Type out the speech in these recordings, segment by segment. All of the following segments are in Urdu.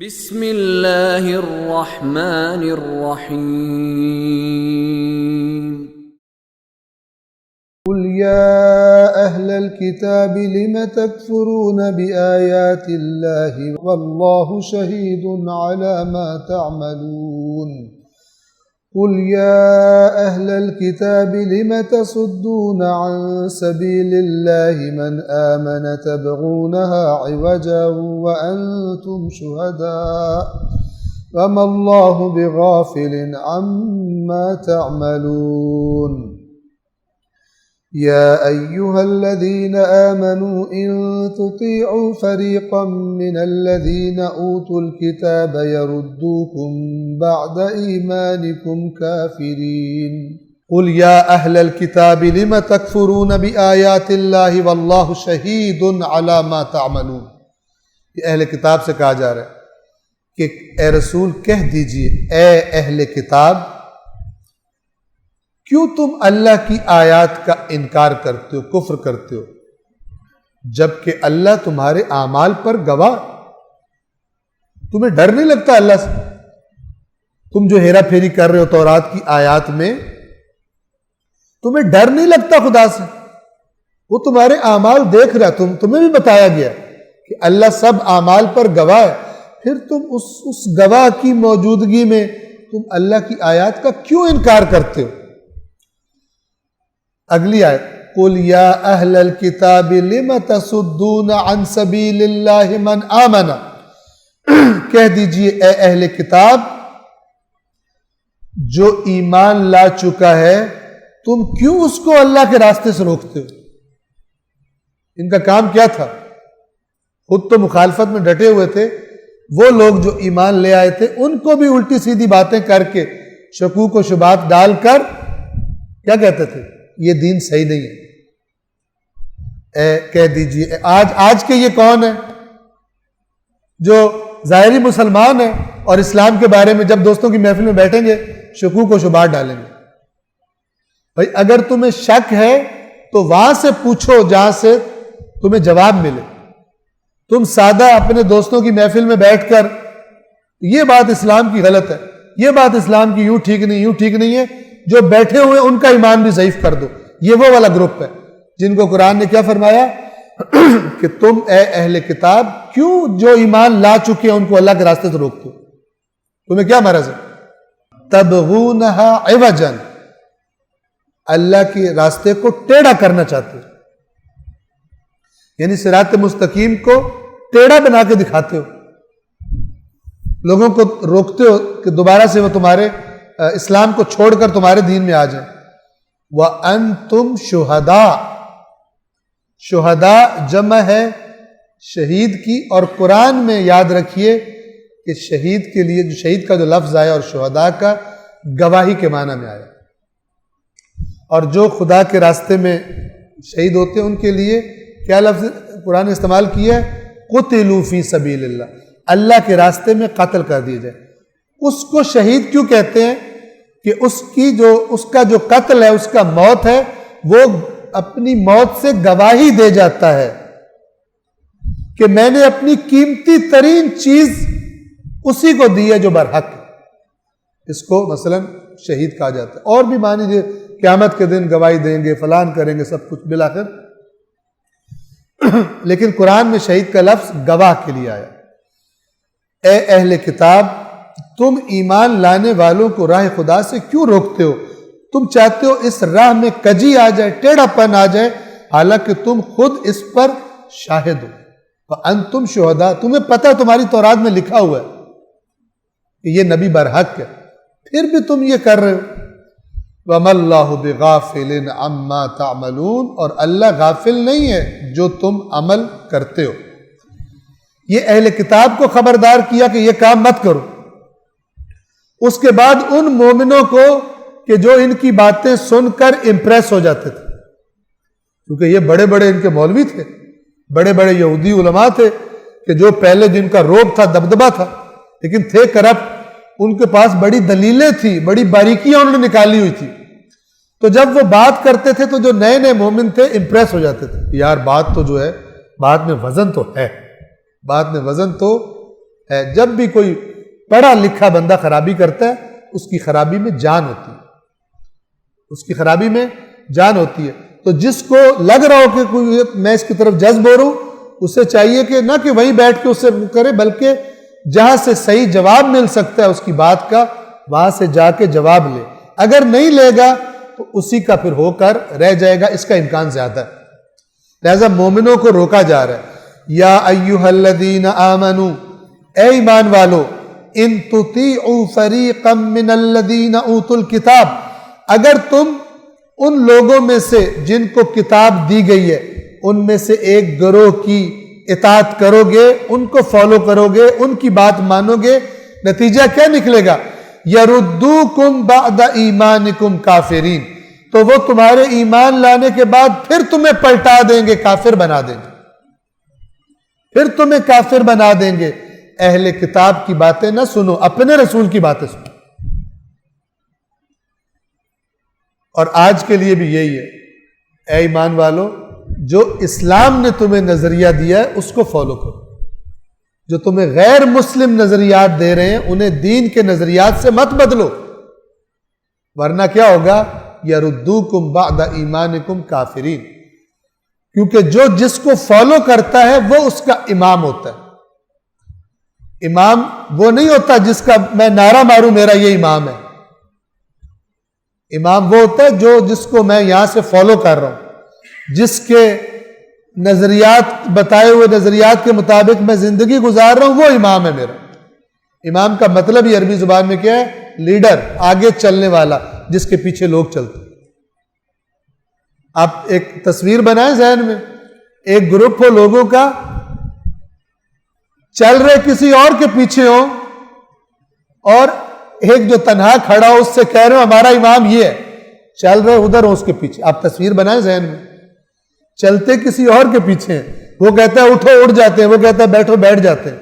بسم اللہ الرحمن الرحیم قل يا أهل الكتاب لم تكفرون بآيات الله والله شهيد على ما تعملون قل يا أهل الكتاب لم تصدون عن سبيل الله من آمن تبغونها عوجا وأنتم شهداء وما الله بغافل عما تعملون يا أيها الذين آمنوا إن تطيعوا فريقا من الذين أوتوا الكتاب يردوكم بعد إيمانكم كافرين قل يا أهل الكتاب لم تكفرون بآيات الله والله شهيد على ما تعملون. یہ اہل کتاب سے کہا جا رہا ہے کہ اے رسول کہہ دیجئے اے اہل کتاب کیوں تم اللہ کی آیات کا انکار کرتے ہو، کفر کرتے ہو، جبکہ اللہ تمہارے اعمال پر گواہ؟ تمہیں ڈر نہیں لگتا اللہ سے؟ تم جو ہیرا پھیری کر رہے ہو تورات کی آیات میں، تمہیں ڈر نہیں لگتا خدا سے؟ وہ تمہارے اعمال دیکھ رہا، تمہیں بھی بتایا گیا کہ اللہ سب اعمال پر گواہ ہے، پھر تم اس گواہ کی موجودگی میں تم اللہ کی آیات کا کیوں انکار کرتے ہو؟ اگلی آیت قُلْ يَا أَهْلَ الْكِتَابِ لِمَ تَصُدُّونَ عَنْ سَبِيلِ اللَّهِ مَنْ آمَنَ. کہہ دیجئے اے اہل کتاب جو ایمان لا چکا ہے تم کیوں اس کو اللہ کے راستے سے روکتے ہو؟ ان کا کام کیا تھا؟ خود تو مخالفت میں ڈٹے ہوئے تھے، وہ لوگ جو ایمان لے آئے تھے ان کو بھی الٹی سیدھی باتیں کر کے شکوک و شبہات ڈال کر کیا کہتے تھے؟ یہ دین صحیح نہیں ہے. کہہ دیجئے آج کے یہ کون ہے جو ظاہری مسلمان ہے اور اسلام کے بارے میں جب دوستوں کی محفل میں بیٹھیں گے شکوک و شبہات ڈالیں گے؟ بھائی اگر تمہیں شک ہے تو وہاں سے پوچھو جہاں سے تمہیں جواب ملے. تم سادہ اپنے دوستوں کی محفل میں بیٹھ کر یہ بات اسلام کی غلط ہے، یہ بات اسلام کی یوں ٹھیک نہیں ہے، جو بیٹھے ہوئے ان کا ایمان بھی ضعیف کر دو. یہ وہ والا گروپ ہے جن کو قرآن نے کیا فرمایا کہ تم اے اہل کتاب کیوں جو ایمان لا چکے ہیں ان کو اللہ کے راستے سے روکتے ہو؟ تمہیں کیا مرض ہے؟ تبغونہا عوجا، اللہ کے راستے کو ٹیڑھا کرنا چاہتے ہو، یعنی صراط مستقیم کو ٹیڑھا بنا کے دکھاتے ہو، لوگوں کو روکتے ہو کہ دوبارہ سے وہ تمہارے اسلام کو چھوڑ کر تمہارے دین میں آ جائیں. وَأَنْتُمْ شُهَدَاء، شہداء جمع ہے شہید کی، اور قرآن میں یاد رکھیے کہ شہید کے لیے جو شہید کا جو لفظ آیا اور شہداء کا گواہی کے معنی میں آیا، اور جو خدا کے راستے میں شہید ہوتے ہیں ان کے لیے کیا لفظ قرآن نے استعمال کیا ہے؟ قُتِلُوا فِي سَبِيلِ اللَّهِ، اللہ کے راستے میں قتل کر دیے جائے. اس کو شہید کیوں کہتے ہیں؟ کہ اس کا جو قتل ہے، اس کا موت ہے، وہ اپنی موت سے گواہی دے جاتا ہے کہ میں نے اپنی قیمتی ترین چیز اسی کو دی ہے جو برحق ہے. اس کو مثلا شہید کہا جاتا ہے. اور بھی مانی جو قیامت کے دن گواہی دیں گے، فلان کریں گے، سب کچھ بالآخر لیکن قرآن میں شہید کا لفظ گواہ کے لیے آیا. اے اہل کتاب تم ایمان لانے والوں کو راہ خدا سے کیوں روکتے ہو؟ تم چاہتے ہو اس راہ میں کجی آ جائے، ٹیڑھا پن آ جائے، حالانکہ تم خود اس پر شاہد ہو. وَأَنْتُمْ شُهَدَاء، تمہیں پتہ تمہاری تورات میں لکھا ہوا ہے کہ یہ نبی برحق ہے، پھر بھی تم یہ کر رہے ہو. وَمَا اللَّهُ بِغَافِلٍ عَمَّا تَعْمَلُونَ، اور اللہ غافل نہیں ہے جو تم عمل کرتے ہو. یہ اہل کتاب کو خبردار کیا کہ یہ کام مت کرو. اس کے بعد ان مومنوں کو کہ جو ان کی باتیں سن کر امپریس ہو جاتے تھے، کیونکہ یہ بڑے بڑے ان کے مولوی تھے، بڑے بڑے یہودی علماء تھے کہ جو پہلے جن کا روب تھا، دبدبہ تھا، لیکن تھے کرپٹ. ان کے پاس بڑی دلیلیں تھی، بڑی باریکیاں انہوں نے نکالی ہوئی تھی. تو جب وہ بات کرتے تھے تو جو نئے نئے مومن تھے امپریس ہو جاتے تھے. یار بات تو جو ہے، بات میں وزن تو ہے، بات میں وزن تو ہے. جب بھی کوئی پڑھا لکھا بندہ خرابی کرتا ہے اس کی خرابی میں جان ہوتی ہے، اس کی خرابی میں جان ہوتی ہے. تو جس کو لگ رہا ہو کہ کوئی میں اس کی طرف جذب ہو رہا ہوں، اسے چاہیے کہ نہ کہ وہیں بیٹھ کے اسے کرے، بلکہ جہاں سے صحیح جواب مل سکتا ہے اس کی بات کا وہاں سے جا کے جواب لے. اگر نہیں لے گا تو اسی کا پھر ہو کر رہ جائے گا، اس کا امکان زیادہ ہے. لہذا مومنوں کو روکا جا رہا ہے، یا ایھا الذین آمنوا، اے ایمان والو، ان تطیعوا فریقا من الذین اوتوا الکتاب، اگر تم ان لوگوں میں سے جن کو کتاب دی گئی ہے ان میں سے ایک گروہ کی اطاعت کرو گے، ان کو فالو کرو گے، ان کی بات مانو گے، نتیجہ کیا نکلے گا؟ یردوکم بعد ایمانکم کافرین، تو وہ تمہارے ایمان لانے کے بعد پھر تمہیں پلٹا دیں گے، کافر بنا دیں گے، پھر تمہیں کافر بنا دیں گے. اہل کتاب کی باتیں نہ سنو، اپنے رسول کی باتیں سنو. اور آج کے لیے بھی یہی ہے، اے ایمان والو، جو اسلام نے تمہیں نظریہ دیا ہے اس کو فالو کرو. جو تمہیں غیر مسلم نظریات دے رہے ہیں انہیں دین کے نظریات سے مت بدلو، ورنہ کیا ہوگا؟ یردوکم بعد ایمانکم کافرین. کیونکہ جو جس کو فالو کرتا ہے وہ اس کا امام ہوتا ہے. امام وہ نہیں ہوتا جس کا میں نعرہ ماروں میرا یہ امام ہے. امام وہ ہوتا ہے جو جس کو میں یہاں سے فالو کر رہا ہوں، جس کے نظریات بتائے ہوئے نظریات کے مطابق میں زندگی گزار رہا ہوں، وہ امام ہے میرا. امام کا مطلب ہی عربی زبان میں کیا ہے؟ لیڈر، آگے چلنے والا، جس کے پیچھے لوگ چلتے. آپ ایک تصویر بنائیں ذہن میں، ایک گروپ ہو لوگوں کا، چل رہے کسی اور کے پیچھے ہو، اور ایک جو تنہا کھڑا ہو اس سے کہہ رہے ہو ہمارا امام یہ ہے، چل رہے ادھر ہو اس کے پیچھے. آپ تصویر بنائیں ذہن میں، چلتے کسی اور کے پیچھے ہیں، وہ کہتا ہے اٹھو اٹھ جاتے ہیں، وہ کہتا ہے بیٹھو بیٹھ جاتے ہیں.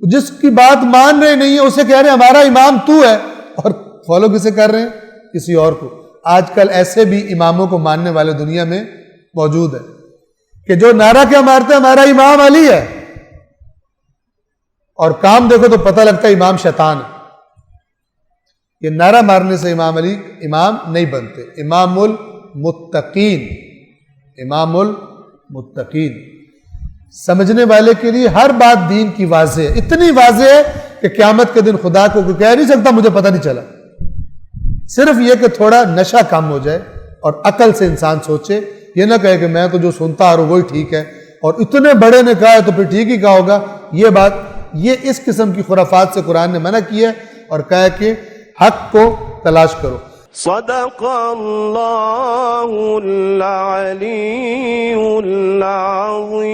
جس کی بات مان رہے نہیں ہے اسے کہہ رہے ہیں ہمارا امام تو ہے، اور فالو کسے کر رہے ہیں؟ کسی اور کو. آج کل ایسے بھی اماموں کو ماننے والے دنیا میں موجود ہیں کہ جو نعرہ کیا مارتے ہیں؟ ہمارا امام علی ہے، اور کام دیکھو تو پتہ لگتا ہے امام شیطان ہے. یہ نعرہ مارنے سے امام علی امام نہیں بنتے. امام المتقین، امام المتقین. سمجھنے والے کے لیے ہر بات دین کی واضح ہے، اتنی واضح ہے کہ قیامت کے دن خدا کو کوئی کہہ نہیں سکتا مجھے پتہ نہیں چلا. صرف یہ کہ تھوڑا نشہ کم ہو جائے اور عقل سے انسان سوچے، یہ نہ کہے کہ میں تو جو سنتا آ رہا ہوں وہی ٹھیک ہے، اور اتنے بڑے نے کہا ہے تو پھر ٹھیک ہی کہا ہوگا. یہ بات، یہ اس قسم کی خرافات سے قرآن نے منع کیا ہے اور کہا ہے کہ حق کو تلاش کرو. صدق اللہ العلی العظیم.